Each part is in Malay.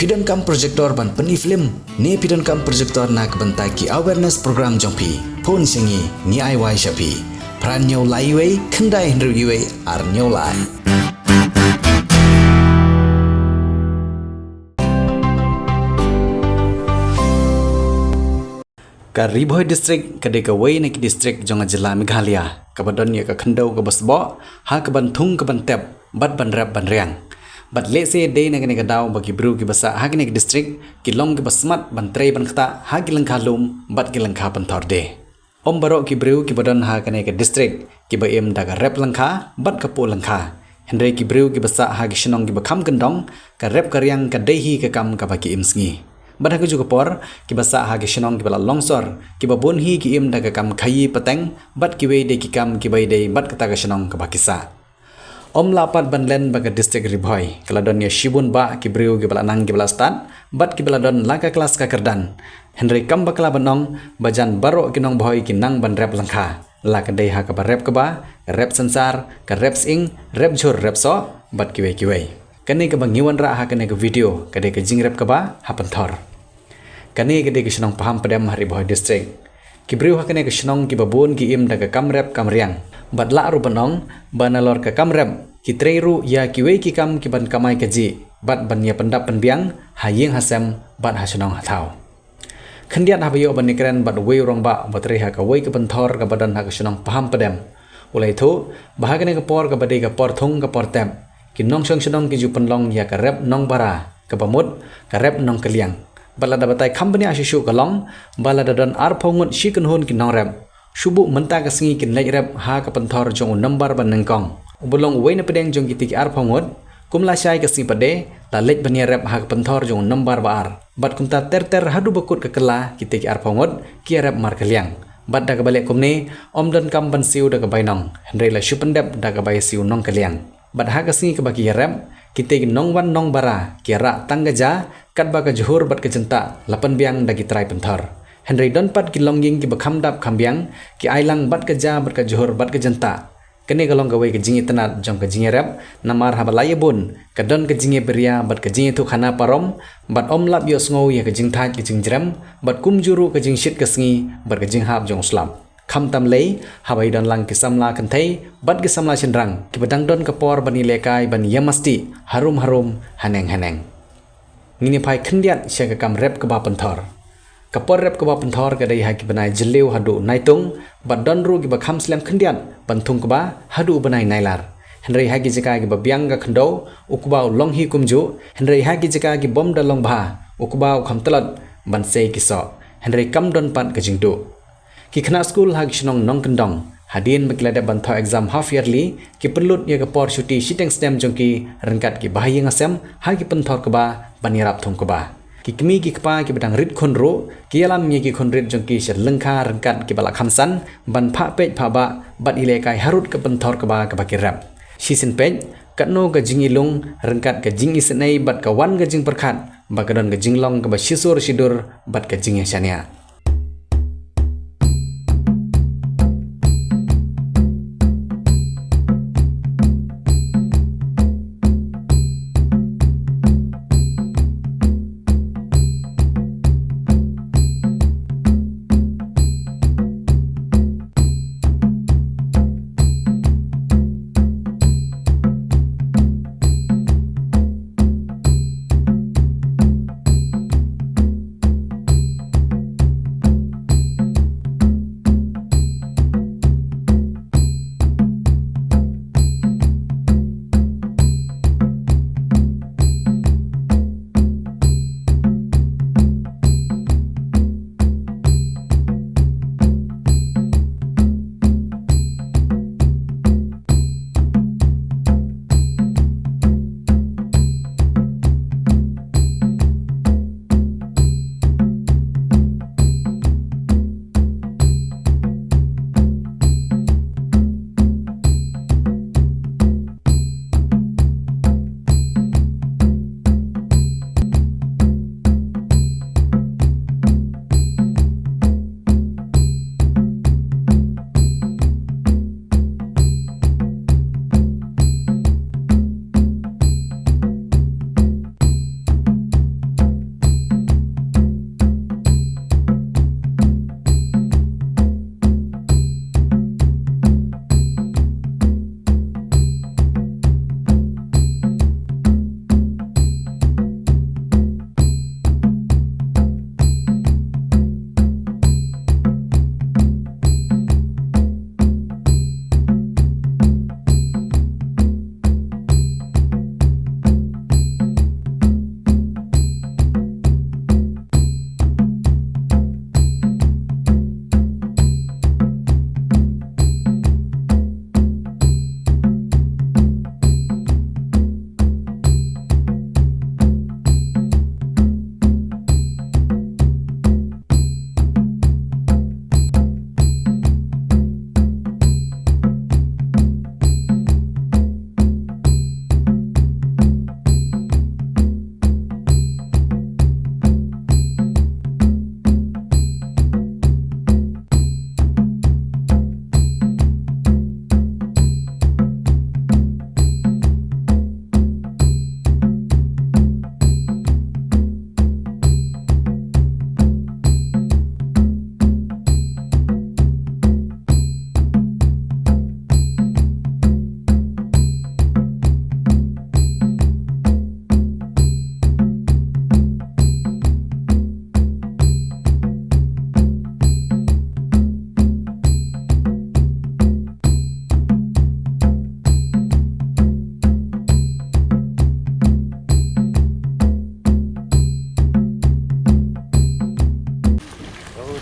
Pidon kam projector ban peni film ne pidon kam projector nak bentai ki awareness program jompi phone singi ni ai wai shapi pran nyau lai wei khandai hndru wei ar nyau lai ka Ribhoi district ka de ka wei ne ki district jonga jila Meghalaya ka badon ye ka khandau ka basbo ha ka ban thung ka ban tep bat ban rap ban riang bat lese de ne ka daw bagi bru ki basa ha ki district ki long ki basmat ban trei ban khata ha ki lang khalum bat ki lang kha ban thor de om baro ki bru ki badon ha ka district ki ba em da ka rap lang kha bat ka po lang kha henry ki bru ki basa ha ki shnong ki ba kham kendong ka rap ka riang ka dehi ka kam ka ba ki imsngi bat ha juga por ki basa ha ki shnong ki bala longsor ki ba bon hi ki im da ka kam khayi pateng bat ki we de ki kam ki bai de bat ka ta ka shnong ka ba kisa om lapat ban len ba ka district Ribhoi kaladon ya shibun ba ki breu ki bala nang ki bala stat bat ki bala don laka kelas ka kerdan henry kam bakla banong bajan baro ki nong bhoi ki nang ban rap langkha la ka de ha ka ba rap ka ba rap sansar ka rap sing rap jhur rap so bat ki we kane ka bang ngiwan ra ha kane ka video ka de ka jing rap ka ba ha pan thor kane ka de ka shnong paham padam Ribhoi district ki breu ha kane ka shnong ki babon ki im da ka kam rap kam riang bat la ru banong banalor ka kam rap ki treiru ya ki we ki kam ki ban kamai ka ji bat ban ya pandap panbiang ha yeng hasem bat ha shnong ha thau khandiat ha bayo ban nikren bat we rong ba bat re ha ka we ka ban thor ka badan ha ka shnong paham padam ulai thu bahagane ka por ka bade ka por thung ka por tem ki nong shong shnong ki ju panlong ya ka rap nong bara ka bamut ka rap nong kaliang balada batai company ashishu ka long balada don ar phongun shikan hon ki nong rap shubu menta ka singi ki lek rap ha ka panthor jong number ban nangkong ubulong we na pedeng jong ki tik ar phongut kumla shai ka si pade la lek bania rap ha ka panthor jong number ba ar bat kumta ter hadu bakut ka kala ki tik ar phongut ki rap mar kaliang bat da ka balik kumne omdan kam ban siu da ka bainong henry la shupandep da ka bai siu nong kaliang bat ha ka singi ka baki rap ki tik nong wan nong bara ki ra tanggaja kat ba ka juhur bat ka jenta lapan biang da ki trai panthor henry don pat ki longging ki bakham dap khambiang ki ailang bat ka ja bat ka johor bat ka janta kene ka long ka wei ka jingi tanat jong ka jingi rap namar habalaya bun ka don ka jingi beria bat ka jingi thu khana parom bat om lap yo sngo ya ka jing thai ki jing jram bat kum juru ka jing shit ka sngi bat ka jing hap jong slam kham tam lei habai don lang ki samla kan thai bat ki samla chenrang ki badang don ka por bani lekai ban yamasti harum haneng ngini phai khandiat sha ka kam rap ka ba panthor kapor rap ka ba panthor ka dai ha ki banai jileu hadu naitung bat don ru ki ba kham slam khandiat banthung ka ba hadu banai nailar henry ha ki jaka ki ba biang ga khando ukba long hi kumju henry ha ki jaka ki bom da long ba ukba kham talat ban sei ki so henry kam don pat ka jingdu ki khana school ha ki shnong nong kandong hadin maklada ban tho exam half yearly ki perlut ya ka por shuti shiteng stem jongki rangkat ki bahayeng asem ha ki panthor ka ba banirap thung ka ba ki kmi ki kpa ki badang rit khon ro ki alam ye ki khon rit jongki sher lengkha rangkat ki bala khamsan ban pha pej pha ba bat ile kai harut ka panthor ka ba ki rap shisin pej katno ka jingilung rangkat ka jingi senai bat ka wan ka jing perkhat ba ka don ka jinglong ka ba shisur shidur bat ka jing shania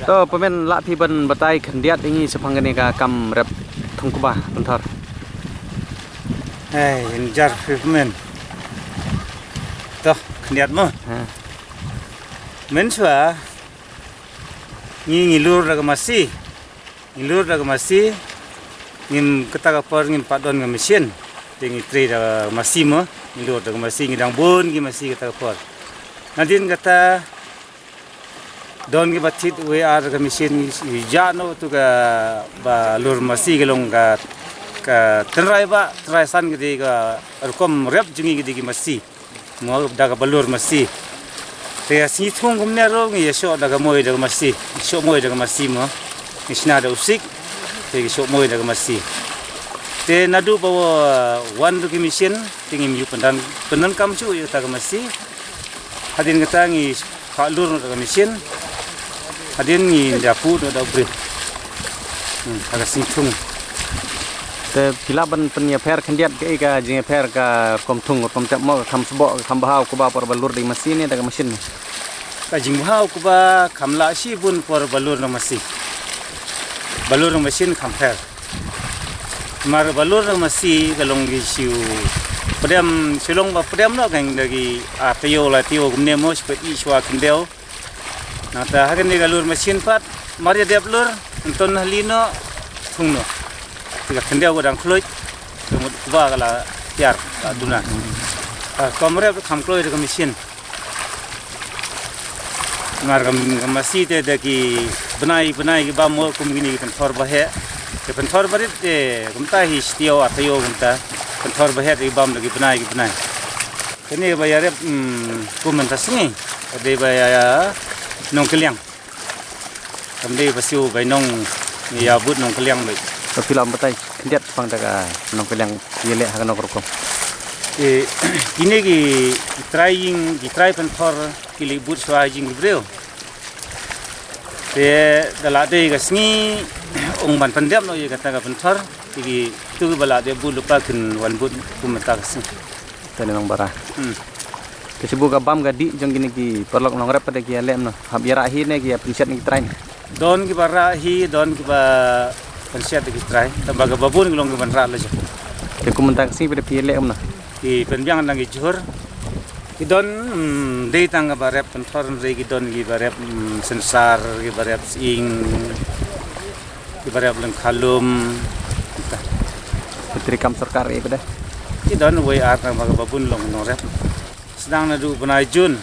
to pemen la phi ban batai khandiat ingi sepanggani ka kam rep thungkuba bentar injar pemen to khandiat mo men swa ngilur daga masih ngim ketaka por ngim padon ngam mesin tingi tri daga masih mo ngilur daga masih ngidang bon gi masih ketaka por nadin kata don gi batit we ar daga mesin jano tu ga ba lur masih gelong ga ka tenrai san gidi ga rukom rep jungi gidi gi masih mo daga balur masih te si thong gumne ro ngi yesho daga moi daga masih sho moi daga masih mo isna da usik te sho moi daga masih te nadu bawa wan du kimisien tingim yu pendan kam chu yu daga masih hadin ngata ngi falur daga mesin hadin ngi dapu da bre daga si thong te pilaban penya per khandiat ke ka jinge per ka kom thung kom tap mo kham sbo kham bahau ko ba por balur di mesin ni daga mesin kajing bahau ko ba khamla si bun por balur na mesin khamper mar balur na mesin galong gi siu padam silong ba padam no gang dagi atayo la tio gumne mo spet i shwa kendel nata hagen ni galur mesin pat maria deblur enton halino thungno tiga kendel godang kloit kemud ba kala tiar aduna kamre kham kloit ke mesin mar masih te daki benai ki ba mo kum gini kan thor ba he ke pen thor barit te kumta hi stio atayo kumta pen thor ba he te bam lagi benai kene ba yare kum mentasni de ba ya nong keliang kamde pasiu ba nong ya but nong keliang ba to pilam batai khandiat pang daga nong kelang yele ha no korkom ini try pen thor kili but swa jing breu te dalade gasni ong ban pandem no ye kata ga pen thor ki tu bala de bu lupa kin wan but kumata gasni tene nong bara kesibu ga bam ga di jong gini ki perlok nong rep pada ki alem no hab yara hi ne ki pensiat ni try don ki bara hi don ki ba pensiat ki try tambaga babun nglong ki ban ra la jo ke kumentak si pada pi alem no ki penbyang nang johor idon dei tanga barep pentor rei gidon gi barep sensar gi barep ing gi barep leng khalum petri kam sarkar e pada idon we ar tang baga babun long no rep sedang na du bunai jun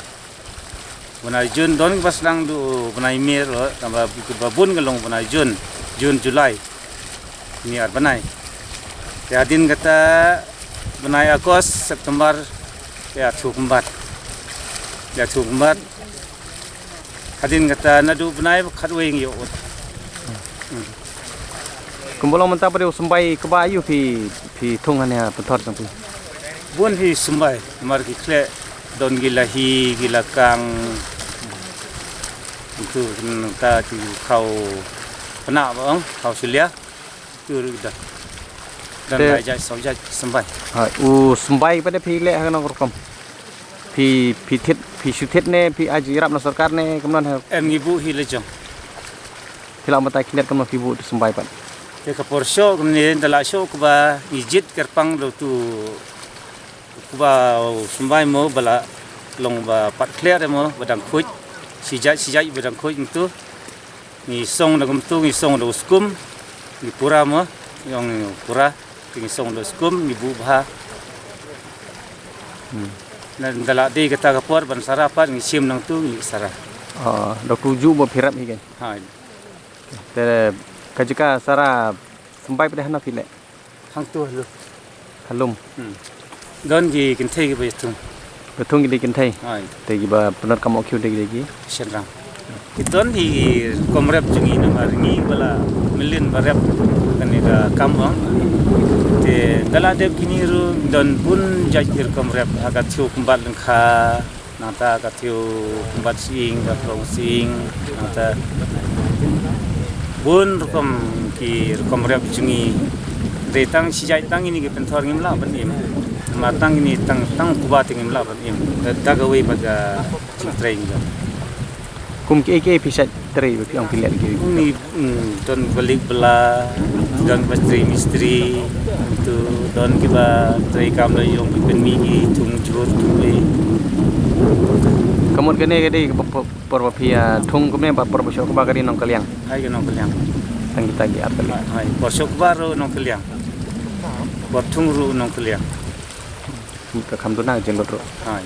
don pas sedang du bunai mir tambah babun gelong bunai jun julai ni ar banai yadin kata bunai Agos September ya cukumbat hadin kata nadu bunai khatwing yo kumbolong menta pada sembai kebayu pi thungan ya pentor tang bun hi sumbai mar ki kle don gilahi gilakang itu ta ti khau pena bang khau sulia tu dah dan raja soja sembai sembai pada pi le ha no korkom pi syutit ne pi ajirap na sarkar ne kemnon em ibu hi lejong hilang mata kinet kemnon ibu sembai pat ke kapor show kemudian dala show kuba ijit kerpang do tu kuba sembai mo bala long ba pat clear mo badang khuj sijai badang khuj itu ni song dagum tu ni song do skum ni pura mo yang pura ni song do skum ni bu bha na dala de kata kapor ban sarapat ni sim nang tu ni sara do kuju bo phirap hi gen ha te kajika sara sembai pada hana pile hang tu lu halum don gi kin thei gi betung betung gi kin thai ha te gi ba penat kam okyu de gi senrang don hi komrep jungi na maringi bala milin barep kani ga kamong te dala de kini ru don bun jaj ir komrep aga thiu kumbat lengkha nata aga thiu kumbat sing ga sing nata bun rukom ki komrep jungi detang sijai tang ini ki pentor ngimla banim matang ini tang kubat ngimla banim daga we baga cingtreng kum ke pisat teri yang pilihan ke Ini don balik bela don pastri mistri itu don kita teri kamla yung penmigi tung jurut tuwe. kamot kene gede porba pia thung kumne ba porba syok ba gari nong kaliang Hai ke nong keliang. tangi tagi artali Hai porsok baru nong keliang. Portung ru nong keliang. ka khamduna jengot ro Hai.